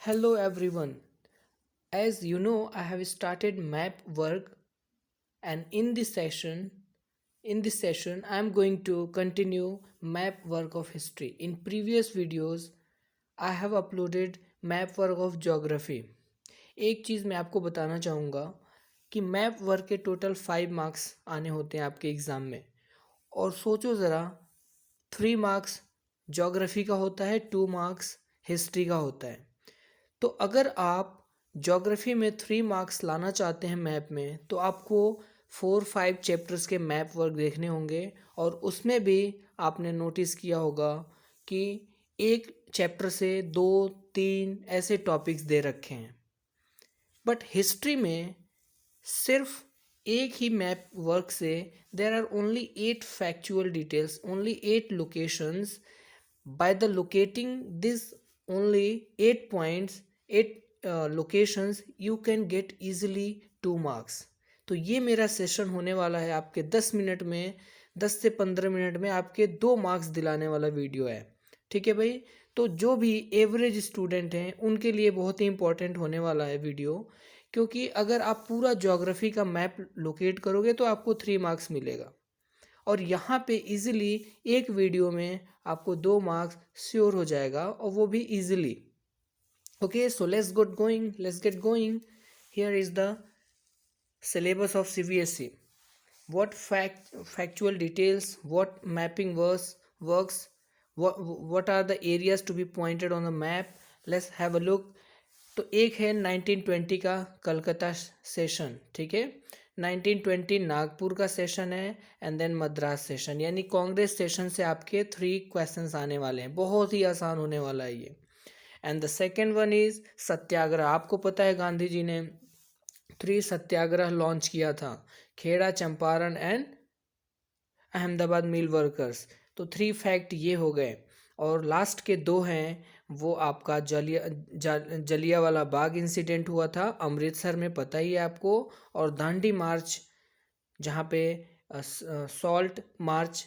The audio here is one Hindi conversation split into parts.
Hello everyone. As you know, I have started map work and in this session I am going to continue map work of history. In previous videos I have uploaded map work of geography. एक चीज़ मैं आपको बताना चाहूँगा कि मैप वर्क के टोटल 5 मार्क्स आने होते हैं आपके एग्ज़ाम में। और सोचो ज़रा, 3 मार्क्स ज्योग्राफी का होता है, 2 मार्क्स हिस्ट्री का होता है। तो अगर आप ज्योग्राफी में 3 मार्क्स लाना चाहते हैं मैप में, तो आपको 4-5 चैप्टर्स के मैप वर्क देखने होंगे। और उसमें भी आपने नोटिस किया होगा कि एक चैप्टर से 2-3 ऐसे टॉपिक्स दे रखे हैं। बट हिस्ट्री में सिर्फ एक ही मैप वर्क से there are only 8 factual details, only 8 locations. By the locating this only 8 points, 8 locations, you can get easily 2 marks. तो ये मेरा सेशन होने वाला है आपके 10 मिनट में, 10 से 15 मिनट में आपके 2 मार्क्स दिलाने वाला वीडियो है। ठीक है भाई। तो जो भी एवरेज स्टूडेंट हैं उनके लिए बहुत ही इंपॉर्टेंट होने वाला है वीडियो, क्योंकि अगर आप पूरा ज्योग्राफी का मैप लोकेट करोगे तो आपको 3 मार्क्स मिलेगा। और यहाँ पे इजीली एक वीडियो में आपको 2 मार्क्स श्योर हो जाएगा, और वो भी easily. Okay, so let's get going. Here is the syllabus of CBSE. What factual details, what mapping works, what are the areas to be pointed on the map. Let's have a look. तो एक है 1920 का कलकत्ता सेशन, ठीक है। 1920 नागपुर का सेशन है, एंड देन मद्रास सेशन, यानी कांग्रेस सेशन से आपके 3 क्वेश्चंस आने वाले हैं। बहुत ही आसान होने वाला है ये। And the second one is satyagraha. आपको पता है गांधी जी ने 3 सत्याग्रह लॉन्च किया था, Kheda, Champaran and Ahmedabad mill workers. तो 3 फैक्ट ये हो गए। और लास्ट के 2 हैं, वो आपका जलियांवाला बाग इंसिडेंट हुआ था अमृतसर में, पता ही है आपको। और दांडी मार्च, जहाँ पे सॉल्ट मार्च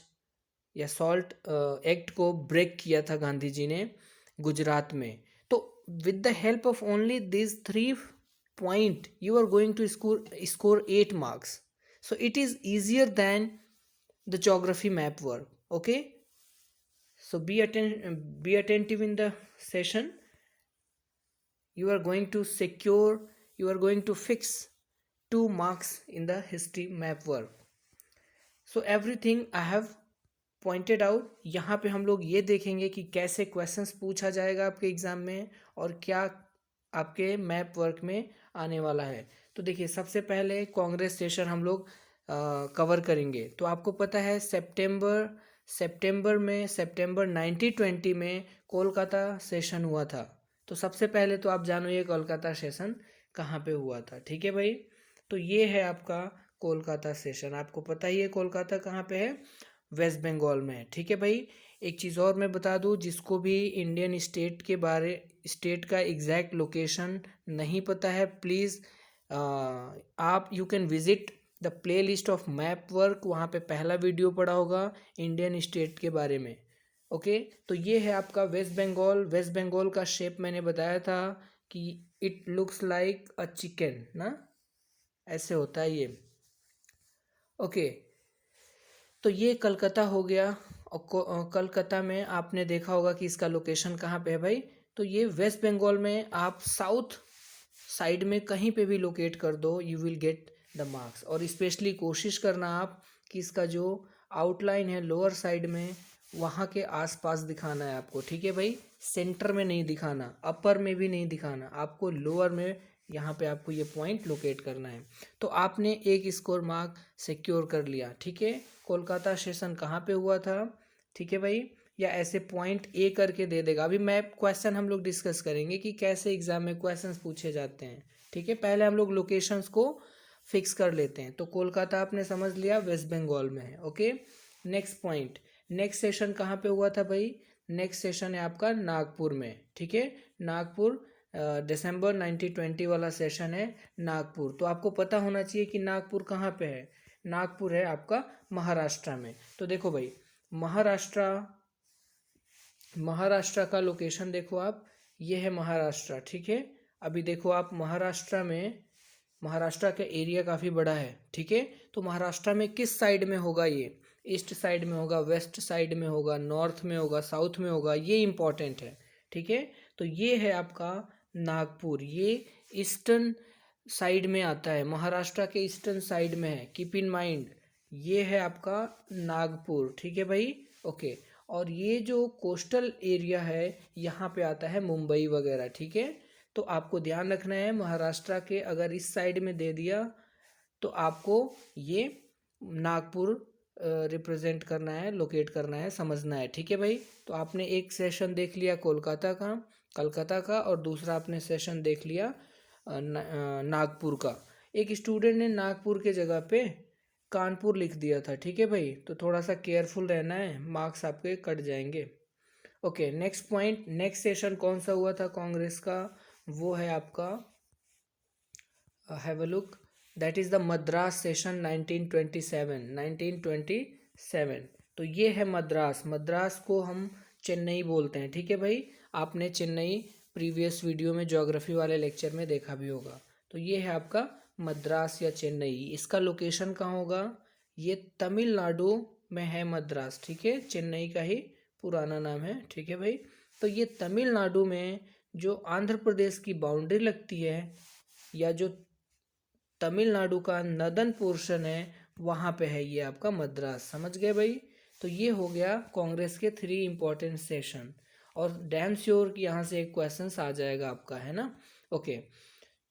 या सॉल्ट एक्ट को ब्रेक किया था गांधी जी ने गुजरात में। तो with the help of only this 3 point you are going to score 8 marks. So it is easier than the geography map work. Okay, so be attentive in the session. You are going to secure, you are going to fix 2 marks in the history map work. So everything I have pointed out. यहाँ पे हम लोग ये देखेंगे कि कैसे क्वेश्चंस पूछा जाएगा आपके एग्ज़ाम में, और क्या आपके मैप वर्क में आने वाला है। तो देखिए, सबसे पहले कांग्रेस सेशन हम लोग कवर करेंगे। तो आपको पता है सितंबर 1920 में कोलकाता सेशन हुआ था। तो सबसे पहले तो आप जानो ये कोलकाता सेशन कहाँ पे हुआ था। ठीक है भाई। तो ये है आपका कोलकाता सेशन। आपको पता ही है कोलकाता कहाँ पे है, वेस्ट बंगाल में है। ठीक है भाई। एक चीज़ और मैं बता दूँ, जिसको भी इंडियन स्टेट का एग्जैक्ट लोकेशन नहीं पता है, प्लीज़ आप you can visit the play list of map work. वहाँ पे पहला वीडियो पड़ा होगा इंडियन स्टेट के बारे में। ओके, तो ये है आपका वेस्ट बंगाल। वेस्ट बंगाल का शेप मैंने बताया था कि it looks like a chicken ना, ऐसे होता है ये। ओके, तो ये कलकत्ता हो गया। और कलकत्ता में आपने देखा होगा कि इसका लोकेशन कहाँ पे है भाई। तो ये वेस्ट बंगाल में, आप साउथ साइड में कहीं पे भी लोकेट कर दो, you will get the marks. और स्पेशली कोशिश करना आप कि इसका जो आउटलाइन है लोअर साइड में, वहाँ के आसपास दिखाना है आपको। ठीक है भाई, सेंटर में नहीं दिखाना, अपर में भी नहीं दिखाना, आपको लोअर में यहाँ पे आपको ये पॉइंट लोकेट करना है। तो आपने एक स्कोर मार्क सिक्योर कर लिया। ठीक है, कोलकाता सेशन कहाँ पे हुआ था। ठीक है भाई, या ऐसे पॉइंट ए करके दे देगा। अभी मैं क्वेश्चन हम लोग डिस्कस करेंगे कि कैसे एग्जाम में क्वेश्चंस पूछे जाते हैं। ठीक है, पहले हम लोग लोकेशंस को फिक्स कर लेते हैं। तो कोलकाता आपने समझ लिया वेस्ट बंगाल में है। Okay, next point, next session कहाँ पे हुआ था भाई। नेक्स्ट सेशन है आपका नागपुर में। ठीक है, नागपुर, दिसंबर 1920 वाला सेशन है नागपुर। तो आपको पता होना चाहिए कि नागपुर कहाँ पे है। नागपुर है आपका महाराष्ट्र में। तो देखो भाई, महाराष्ट्र का लोकेशन देखो आप, ये है महाराष्ट्र, ठीक है। अभी देखो आप महाराष्ट्र का एरिया काफ़ी बड़ा है, ठीक है। तो महाराष्ट्र में किस साइड में होगा ये? ईस्ट साइड में होगा, वेस्ट साइड में होगा, नॉर्थ में होगा, साउथ में होगा, ये इम्पॉर्टेंट है, ठीक है। तो ये है आपका नागपुर, ये ईस्टर्न साइड में आता है, महाराष्ट्र के ईस्टर्न साइड में है, कीप इन माइंड। ये है आपका नागपुर, ठीक है भाई, ओके। और ये जो कोस्टल एरिया है यहाँ पे आता है मुंबई वगैरह, ठीक है। तो आपको ध्यान रखना है, महाराष्ट्र के अगर इस साइड में दे दिया तो आपको ये नागपुर रिप्रेजेंट करना है, लोकेट करना है, समझना है, ठीक है भाई। तो आपने एक सेशन देख लिया कलकत्ता का, और दूसरा आपने सेशन देख लिया नागपुर का। एक स्टूडेंट ने नागपुर के जगह पे कानपुर लिख दिया था, ठीक है भाई। तो थोड़ा सा केयरफुल रहना है, मार्क्स आपके कट जाएंगे। Okay, next point, next session कौन सा हुआ था कांग्रेस का? वो है आपका, have a look, that is the Madras session 1927। तो ये है मद्रास को हम चेन्नई बोलते हैं, ठीक है भाई। आपने चेन्नई प्रीवियस वीडियो में ज्योग्राफी वाले लेक्चर में देखा भी होगा। तो ये है आपका मद्रास या चेन्नई। इसका लोकेशन कहाँ होगा? ये तमिलनाडु में है मद्रास, ठीक है। चेन्नई का ही पुराना नाम है, ठीक है भाई। तो ये तमिलनाडु में जो आंध्र प्रदेश की बाउंड्री लगती है, या जो तमिलनाडु का नदन पोर्शन है, वहाँ पे है ये आपका मद्रास, समझ गए भाई। तो ये हो गया कांग्रेस के 3 इंपॉर्टेंट सेशन, और डैम श्योर कि यहाँ से एक क्वेश्चन आ जाएगा आपका, है ना। ओके,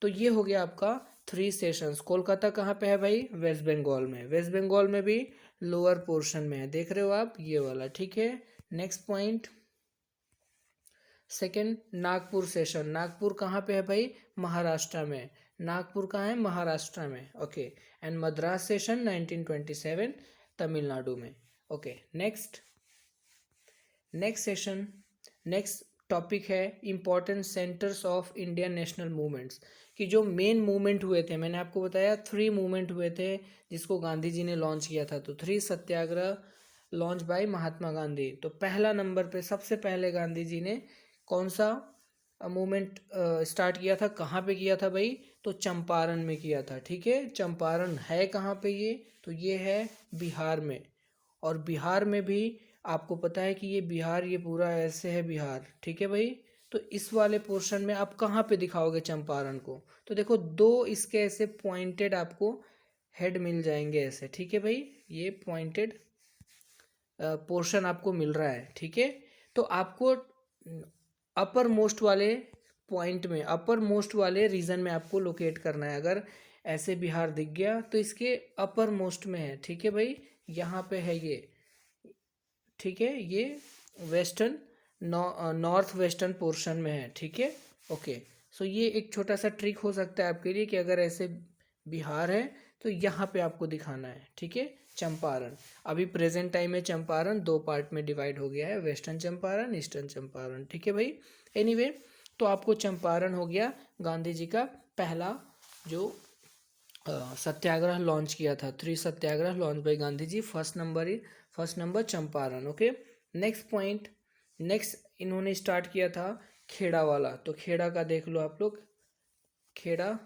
तो ये हो गया आपका 3 सेशंस। कोलकाता कहाँ पे है भाई? वेस्ट बंगाल में। वेस्ट बंगाल में भी लोअर पोर्शन में है, देख रहे हो आप, ये वाला, ठीक है। Next point, second, Nagpur session. Nagpur कहाँ पे है भाई? महाराष्ट्र में। नागपुर कहाँ है? महाराष्ट्र में, okay. And Madras session 1927 Tamil Nadu में, okay. Next session, next topic है important centres of Indian national movements, कि जो मेन मूवमेंट हुए थे, मैंने आपको बताया 3 मूवमेंट हुए थे जिसको गांधी जी ने लॉन्च किया था। तो 3 सत्याग्रह लॉन्च बाय महात्मा गांधी। तो पहला नंबर पे सबसे पहले गांधी जी ने कौन सा मूवमेंट स्टार्ट किया था? कहाँ पे किया था भाई? तो चंपारण में किया था, ठीक है। चंपारण है कहाँ पे ये? तो ये है बिहार में। और बिहार में भी आपको पता है कि ये बिहार, ये पूरा ऐसे है बिहार, ठीक है भाई। तो इस वाले पोर्शन में आप कहाँ पे दिखाओगे चंपारण को? तो देखो 2 इसके ऐसे पॉइंटेड आपको हेड मिल जाएंगे ऐसे, ठीक है भाई। ये पॉइंटेड पोर्शन आपको मिल रहा है, ठीक है। तो आपको अपर मोस्ट वाले पॉइंट में, अपर मोस्ट वाले रीजन में आपको लोकेट करना है। अगर ऐसे बिहार दिख गया तो इसके अपर मोस्ट में है, ठीक है भाई। यहाँ पे है ये, ठीक है, ये वेस्टर्न नॉर्थ वेस्टर्न पोर्शन में है, ठीक है, ओके। सो ये एक छोटा सा ट्रिक हो सकता है आपके लिए कि अगर ऐसे बिहार है तो यहाँ पे आपको दिखाना है, ठीक है। चंपारण, अभी प्रेजेंट टाइम में चंपारण 2 पार्ट में डिवाइड हो गया है, वेस्टर्न चंपारण, ईस्टर्न चंपारण, ठीक है भाई। एनीवे, तो आपको चंपारण हो गया गांधी जी का पहला जो सत्याग्रह लॉन्च किया था। 3 satyagraha launch by Gandhi ji. First number Champaran, okay. Next point, next इन्होंने स्टार्ट किया था खेड़ा वाला। तो खेड़ा का देख लो आप लोग, खेड़ा,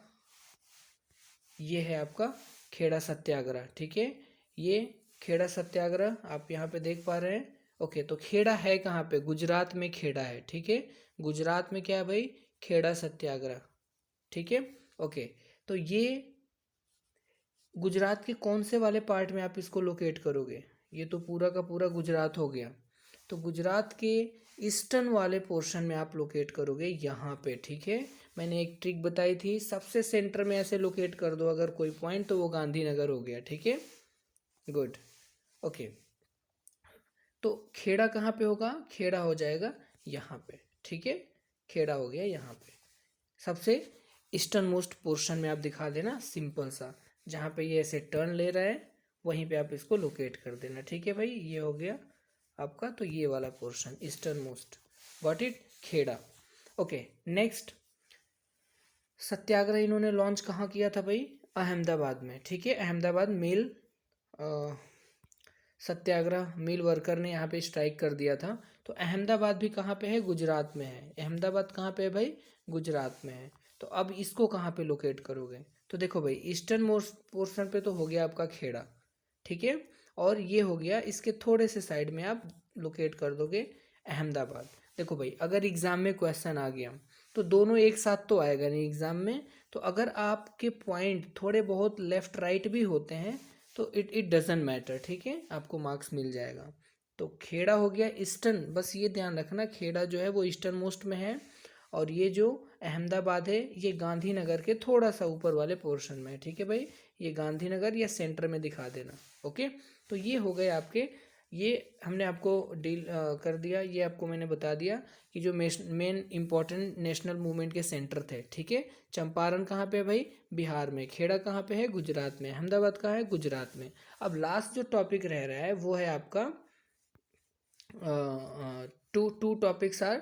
ये है आपका खेड़ा सत्याग्रह, ठीक है। ये खेड़ा सत्याग्रह आप यहाँ पे देख पा रहे हैं, ओके। तो खेड़ा है कहाँ पे? गुजरात में खेड़ा है, ठीक है। गुजरात में क्या है भाई? खेड़ा सत्याग्रह, ठीक है, ओके। तो ये गुजरात के कौन से वाले पार्ट में आप इसको लोकेट करोगे? ये तो पूरा का पूरा गुजरात हो गया। तो गुजरात के ईस्टर्न वाले पोर्शन में आप लोकेट करोगे यहाँ पे, ठीक है। मैंने एक ट्रिक बताई थी, सबसे सेंटर में ऐसे लोकेट कर दो अगर कोई पॉइंट, तो वो गांधीनगर हो गया, ठीक है, गुड, ओके। तो खेड़ा कहाँ पे होगा? खेड़ा हो जाएगा यहाँ पे, ठीक है। खेड़ा हो गया यहाँ पे, सबसे ईस्टर्न मोस्ट पोर्शन में आप दिखा देना, सिंपल सा। जहाँ पे ये ऐसे टर्न ले रहा है वहीं पे आप इसको लोकेट कर देना, ठीक है भाई। ये हो गया आपका, तो ये वाला portion eastern most, got it, Kheda, okay. Next satyagraha इन्होंने लॉन्च कहाँ किया था भाई? अहमदाबाद में, ठीक है। अहमदाबाद मेल सत्याग्रह मिल वर्कर ने यहाँ पे स्ट्राइक कर दिया था। तो अहमदाबाद भी कहाँ पे है? गुजरात में है। अहमदाबाद कहाँ पे है भाई? गुजरात में है। तो अब इसको कहाँ पे लोकेट करोगे? तो देखो भाई, ईस्टर्न मोस्ट पोर्शन पे तो हो गया आपका खेड़ा, ठीक है, और ये हो गया इसके थोड़े से साइड में आप लोकेट कर दोगे अहमदाबाद। देखो भाई, अगर एग्ज़ाम में क्वेश्चन आ गया तो दोनों एक साथ तो आएगा नहीं एग्ज़ाम में। तो अगर आपके पॉइंट थोड़े बहुत लेफ़्ट राइट भी होते हैं तो इट डजेंट मैटर, ठीक है, आपको मार्क्स मिल जाएगा। तो खेड़ा हो गया ईस्टर्न, बस ये ध्यान रखना खेड़ा जो है वो ईस्टर्न मोस्ट में है, और ये जो अहमदाबाद है ये गांधीनगर के थोड़ा सा ऊपर वाले पोर्शन में है, ठीक है भाई, ये गांधीनगर या सेंटर में दिखा देना। ओके, तो ये हो गए आपके, ये हमने आपको डील कर दिया, ये आपको मैंने बता दिया कि जो मेन इंपॉर्टेंट नेशनल मूवमेंट के सेंटर थे, ठीक है। चंपारण कहाँ पे है भाई? बिहार में। खेड़ा कहाँ पे है? गुजरात में। अहमदाबाद कहाँ है? गुजरात में। अब लास्ट जो टॉपिक रह रहा है वो है आपका two topics are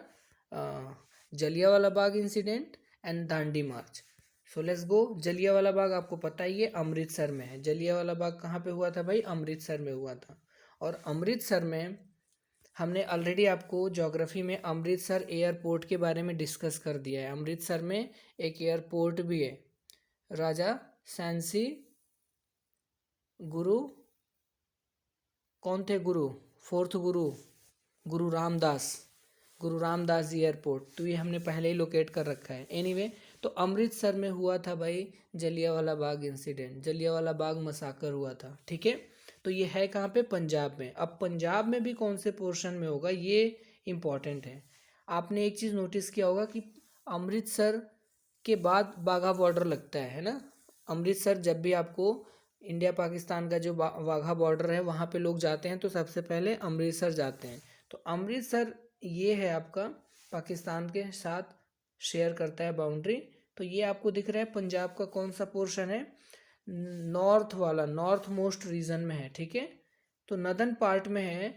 Jallianwala Bagh incident and Dandi march. So let's go. Jallianwala Bagh आपको पता ही है अमृतसर में है। जलियांवाला बाग कहाँ पे हुआ था भाई? अमृतसर में हुआ था। और अमृतसर में हमने ऑलरेडी आपको ज्योग्राफी में अमृतसर एयरपोर्ट के बारे में डिस्कस कर दिया है। अमृतसर में एक एयरपोर्ट भी है, राजा सैंसी गुरु, कौन थे गुरु? फोर्थ गुरु, गुरु रामदास, गुरु रामदास जी एयरपोर्ट, तो ये हमने पहले ही लोकेट कर रखा है। एनीवे, तो अमृतसर में हुआ था भाई जलियांवाला बाग इंसिडेंट, जलियांवाला बाग मसाकर हुआ था, ठीक है। तो ये है कहाँ पे? पंजाब में। अब पंजाब में भी कौन से पोर्शन में होगा ये इम्पॉर्टेंट है। आपने एक चीज़ नोटिस किया होगा कि अमृतसर के बाद बाघा बॉर्डर लगता है ना। अमृतसर जब भी आपको इंडिया पाकिस्तान का जो वाघा बॉर्डर है वहाँ पे लोग जाते हैं तो सबसे पहले अमृतसर जाते हैं। तो अमृतसर ये है आपका पाकिस्तान के साथ शेयर करता है बाउंड्री। तो ये आपको दिख रहा है पंजाब का कौन सा पोर्शन है? नॉर्थ वाला, नॉर्थ मोस्ट रीजन में है, ठीक है। तो नदर्न पार्ट में है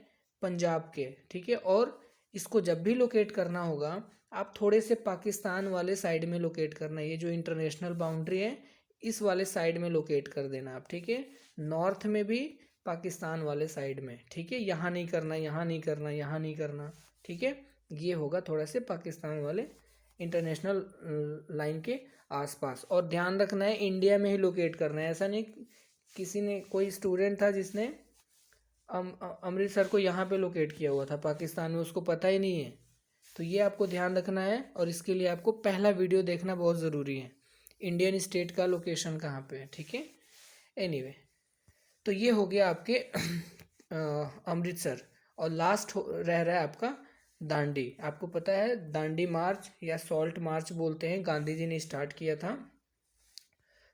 पंजाब के, ठीक है। और इसको जब भी लोकेट करना होगा आप थोड़े से पाकिस्तान वाले साइड में लोकेट करना है। ये जो इंटरनेशनल बाउंड्री है इस वाले साइड में लोकेट कर देना आप, ठीक है। नॉर्थ में भी पाकिस्तान वाले साइड में, ठीक है। यहाँ नहीं करना, यहाँ नहीं करना, यहाँ नहीं करना, ठीक है। ये होगा थोड़ा से पाकिस्तान वाले इंटरनेशनल लाइन के आसपास। और ध्यान रखना है इंडिया में ही लोकेट करना है। ऐसा नहीं किसी ने, कोई स्टूडेंट था जिसने अमृतसर को यहाँ पे लोकेट किया हुआ था पाकिस्तान में, उसको पता ही नहीं है। तो ये आपको ध्यान रखना है और इसके लिए आपको पहला वीडियो देखना बहुत ज़रूरी है, इंडियन स्टेट का लोकेशन कहाँ पे है, ठीक है। एनीवे, तो ये हो गया आपके अमृतसर। और लास्ट रह रहा है आपका दांडी। आपको पता है दांडी मार्च या सॉल्ट मार्च बोलते हैं, गांधी जी ने स्टार्ट किया था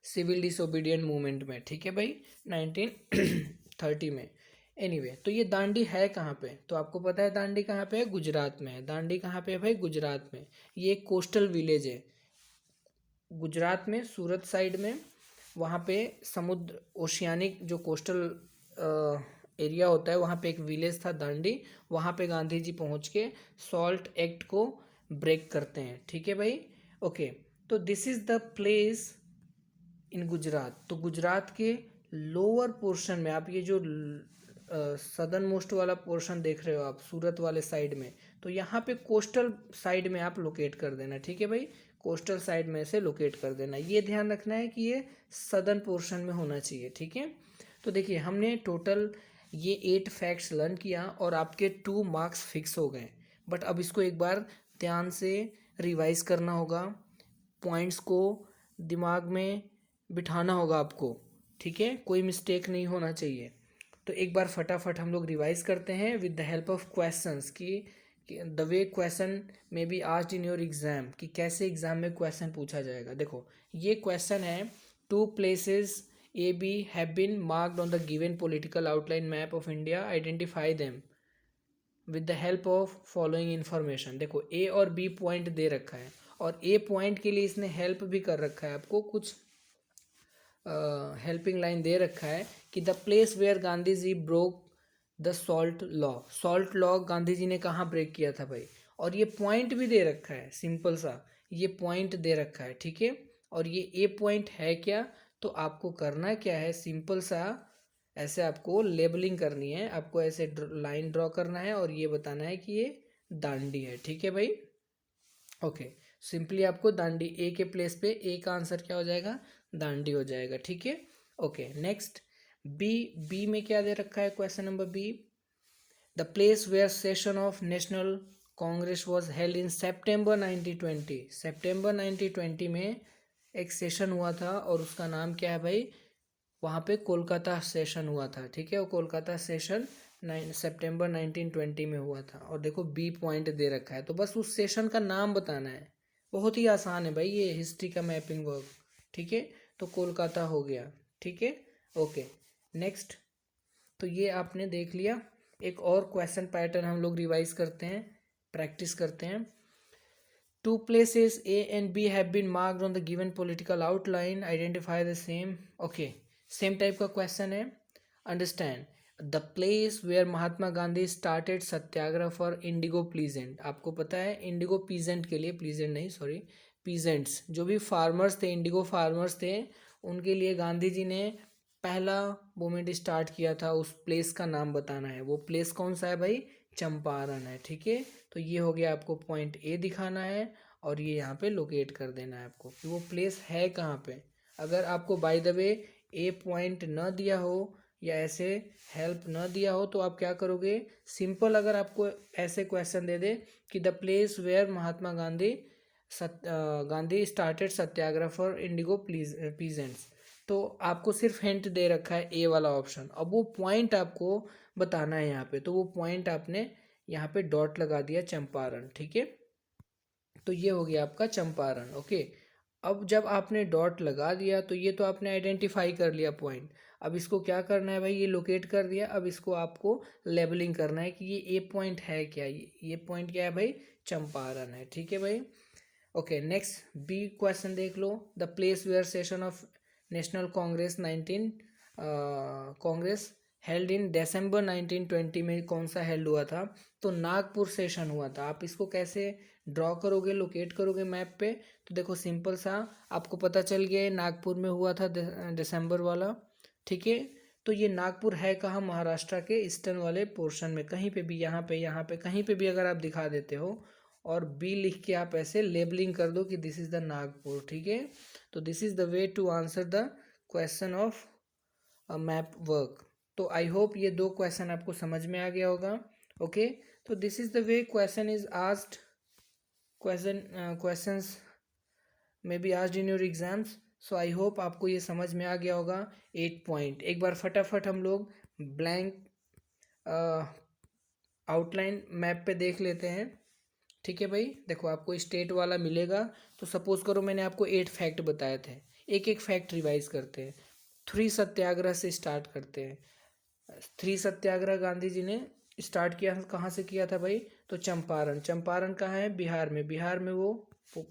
सिविल डिसोबीडियंट मूवमेंट में, ठीक है भाई, 1930 में। एनीवे, तो ये दांडी है कहाँ पे? तो आपको पता है दांडी कहाँ पे है? गुजरात में है। दांडी कहाँ पे है भाई? गुजरात में। ये एक कोस्टल विलेज है गुजरात में, सूरत साइड में। वहाँ पे समुद्र, ओशियानिक जो कोस्टल एरिया होता है वहाँ पे एक विलेज था दांडी। वहाँ पे गांधी जी पहुँच के सॉल्ट एक्ट को ब्रेक करते हैं, ठीक है भाई। ओके, तो this is the place in Gujarat. तो गुजरात के लोअर पोर्शन में आप ये जो सदर्न मोस्ट वाला पोर्शन देख रहे हो आप सूरत वाले साइड में, तो यहाँ पे कोस्टल साइड में आप लोकेट कर देना, ठीक है भाई। कोस्टल साइड में से लोकेट कर देना, ये ध्यान रखना है कि ये सदर्न पोर्शन में होना चाहिए, ठीक है। तो देखिए हमने टोटल ये 8 फैक्ट्स लर्न किया और आपके 2 मार्क्स फिक्स हो गए। बट अब इसको एक बार ध्यान से रिवाइज करना होगा, पॉइंट्स को दिमाग में बिठाना होगा आपको, ठीक है, कोई मिस्टेक नहीं होना चाहिए। तो एक बार फटाफट हम लोग रिवाइज करते हैं with the help of questions कि द वे क्वेश्चन में be asked in your exam, कि कैसे एग्जाम में क्वेश्चन पूछा जाएगा। देखो ये क्वेश्चन है, 2 places A B have been marked on the given political outline map of India, identify them with the help of following information. देखो ए और बी पॉइंट दे रखा है और ए पॉइंट के लिए इसने हेल्प भी कर रखा है, आपको कुछ हेल्पिंग लाइन दे रखा है कि the place where Gandhi ji broke the salt law. Salt law Gandhi ji ने कहाँ ब्रेक किया था भाई, और ये पॉइंट भी दे रखा है, सिंपल सा ये पॉइंट दे रखा है, ठीक है। और ये ए पॉइंट है क्या, तो आपको करना क्या है, सिंपल सा ऐसे आपको लेबलिंग करनी है, आपको ऐसे लाइन ड्रॉ करना है और ये बताना है कि ये दांडी है। ठीक है भाई, ओके। सिंपली आपको दांडी ए के प्लेस पे ए का आंसर क्या हो जाएगा, दांडी हो जाएगा। ठीक है, ओके। नेक्स्ट बी, बी में क्या दे रखा है question number B, the place where session of national Congress was held in September 1920। September 1920 में एक सेशन हुआ था और उसका नाम क्या है भाई, वहाँ पे कोलकाता सेशन हुआ था। ठीक है, वो कोलकाता सेशन सितंबर 1920 में हुआ था। और देखो बी पॉइंट दे रखा है, तो बस उस सेशन का नाम बताना है। बहुत ही आसान है भाई ये हिस्ट्री का मैपिंग वर्क। ठीक है, तो कोलकाता हो गया। ठीक है, ओके। नेक्स्ट, तो ये आपने देख लिया। एक और क्वेश्चन पैटर्न हम लोग रिवाइज करते हैं, प्रैक्टिस करते हैं। Two places A and B have been marked on the given political outline. Identify the same. Okay, same type का question है. Understand the place where Mahatma Gandhi started Satyagraha for indigo peasant. आपको पता है indigo peasant के लिए, peasant नहीं सॉरी, peasants जो भी farmers थे, indigo farmers थे, उनके लिए गांधी जी ने पहला मूवमेंट स्टार्ट किया था। उस प्लेस का नाम बताना है। वो प्लेस कौन सा है भाई, चंपारण है। ठीक है, तो ये हो गया, आपको पॉइंट ए दिखाना है और ये यहाँ पे लोकेट कर देना है आपको कि वो प्लेस है कहाँ पे। अगर आपको by the way A point न दिया हो या ऐसे हेल्प न दिया हो तो आप क्या करोगे, सिंपल अगर आपको ऐसे क्वेश्चन दे दे कि the place where Mahatma Gandhi Gandhi started satyagraha for indigo peasants, तो आपको सिर्फ हिंट दे रखा है ए वाला ऑप्शन। अब वो पॉइंट आपको बताना है यहाँ पे, तो वो पॉइंट आपने यहाँ पे डॉट लगा दिया चंपारण। ठीक है, तो ये हो गया आपका चंपारण। ओके, अब जब आपने डॉट लगा दिया तो ये तो आपने आइडेंटिफाई कर लिया पॉइंट। अब इसको क्या करना है भाई, ये लोकेट कर दिया। अब इसको आपको लेबलिंग करना है कि ये ए पॉइंट है क्या, ये पॉइंट क्या है भाई, चंपारण है। ठीक है भाई, ओके। नेक्स्ट बी क्वेश्चन देख लो, the place where session of national Congress 19 Congress held in December 1920 में कौन सा हेल्ड हुआ था, तो नागपुर सेशन हुआ था। आप इसको कैसे ड्रॉ करोगे, लोकेट करोगे मैप पे, तो देखो सिंपल सा, आपको पता चल गया नागपुर में हुआ था दिसंबर वाला। ठीक है, तो ये नागपुर है कहाँ, महाराष्ट्र के ईस्टर्न वाले पोर्शन में, कहीं पे भी, यहाँ पे कहीं पे भी अगर आप दिखा देते हो और बी लिख के आप ऐसे लेबलिंग कर दो कि दिस इज द नागपुर। ठीक है, तो this is the way to answer the question of map work. तो आई होप ये दो क्वेश्चन आपको समझ में आ गया होगा। ओके, तो this is the way question is asked, questions may be asked in your exams. So I hope आपको ये समझ में आ गया होगा। 8 पॉइंट एक बार फटाफट हम लोग ब्लैंक आउटलाइन मैप पे देख लेते हैं। ठीक है भाई, देखो आपको स्टेट वाला मिलेगा। तो सपोज करो मैंने आपको 8 फैक्ट बताए थे, एक एक फैक्ट रिवाइज करते हैं। 3 सत्याग्रह से स्टार्ट करते हैं। 3 सत्याग्रह गांधी जी ने स्टार्ट किया, कहाँ से किया था भाई, तो चंपारण। चंपारण कहाँ है, बिहार में। बिहार में वो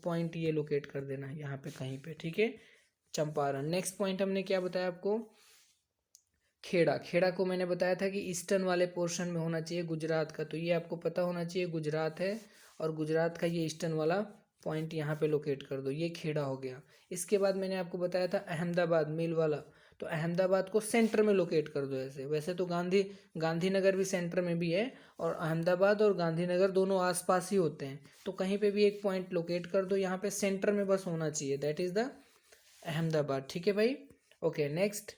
पॉइंट ये लोकेट कर देना है यहाँ पे कहीं पे। ठीक है, चंपारण। नेक्स्ट पॉइंट हमने क्या बताया आपको, खेड़ा। खेड़ा को मैंने बताया था कि ईस्टर्न वाले पोर्शन में होना चाहिए गुजरात का, तो ये आपको पता होना चाहिए गुजरात है और गुजरात का ये ईस्टर्न वाला पॉइंट यहाँ पे लोकेट कर दो, ये खेड़ा हो गया। इसके बाद मैंने आपको बताया था अहमदाबाद मिल वाला, तो अहमदाबाद को सेंटर में लोकेट कर दो ऐसे। वैसे तो गांधीनगर भी सेंटर में भी है और अहमदाबाद और गांधीनगर दोनों आसपास ही होते हैं, तो कहीं पे भी एक पॉइंट लोकेट कर दो, यहाँ पे सेंटर में बस होना चाहिए, दैट इज़ द अहमदाबाद। ठीक है भाई, ओके। नेक्स्ट,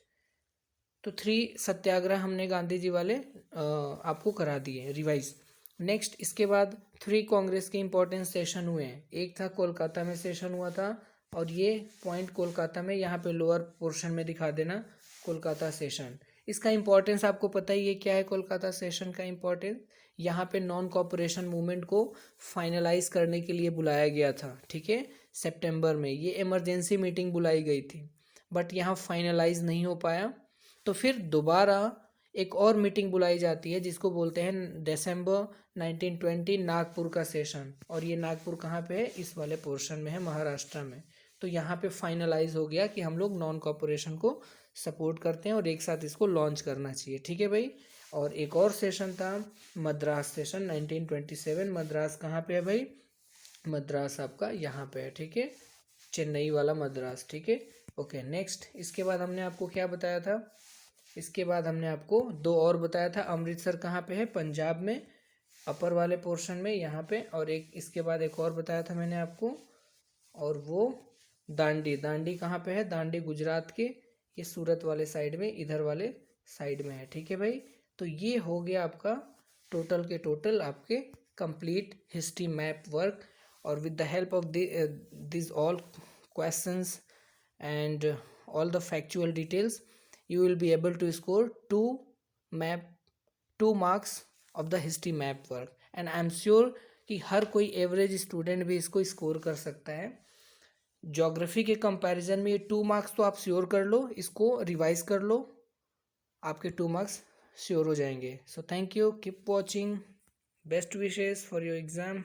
तो 3 सत्याग्रह हमने गांधी जी वाले आपको करा दिए रिवाइज। नेक्स्ट, इसके बाद 3 कांग्रेस के इंपॉर्टेंट सेशन हुए हैं। एक था कोलकाता में सेशन हुआ था और ये पॉइंट कोलकाता में यहाँ पे लोअर पोर्शन में दिखा देना, कोलकाता सेशन। इसका इंपॉर्टेंस आपको पता ही है क्या है, कोलकाता सेशन का इंपॉर्टेंस, यहाँ पे नॉन कॉपरेशन मूवमेंट को फाइनलाइज करने के लिए बुलाया गया था। ठीक है, सितंबर में ये इमरजेंसी मीटिंग बुलाई गई थी, बट यहाँ फाइनलाइज नहीं हो पाया। तो फिर दोबारा एक और मीटिंग बुलाई जाती है जिसको बोलते हैं दिसंबर 1920 नागपुर का सेशन, और ये नागपुर कहाँ पे है, इस वाले पोर्शन में है, महाराष्ट्र में। तो यहाँ पे फाइनलाइज हो गया कि हम लोग नॉन कॉपरेशन को सपोर्ट करते हैं और एक साथ इसको लॉन्च करना चाहिए। ठीक है भाई, और एक और सेशन था मद्रास सेशन 1927। मद्रास कहाँ पे है भाई, मद्रास आपका यहाँ पे है। ठीक है, चेन्नई वाला मद्रास। ठीक है, ओके। नेक्स्ट, इसके बाद हमने आपको क्या बताया था, इसके बाद हमने आपको दो और बताया था। अमृतसर कहाँ पे है? पंजाब में, अपर वाले पोर्शन में यहाँ पे। और एक इसके बाद एक और बताया था मैंने आपको, और वो दांडी। दांडी कहाँ पे है? दांडी गुजरात के, ये सूरत वाले साइड में, इधर वाले साइड में है। ठीक है भाई, तो ये हो गया आपका टोटल के टोटल आपके कंप्लीट हिस्ट्री मैप वर्क। और with the help of this all questions and all the factual details, you will be able to score 2 marks of the history map work, and I am sure कि हर कोई एवरेज स्टूडेंट भी इसको स्कोर कर सकता है। ज्योग्राफी के कंपैरिजन में ये 2 मार्क्स तो आप श्योर कर लो, इसको रिवाइज कर लो, आपके 2 मार्क्स श्योर हो जाएंगे। So thank you, keep watching, best wishes for your exam,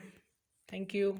thank you.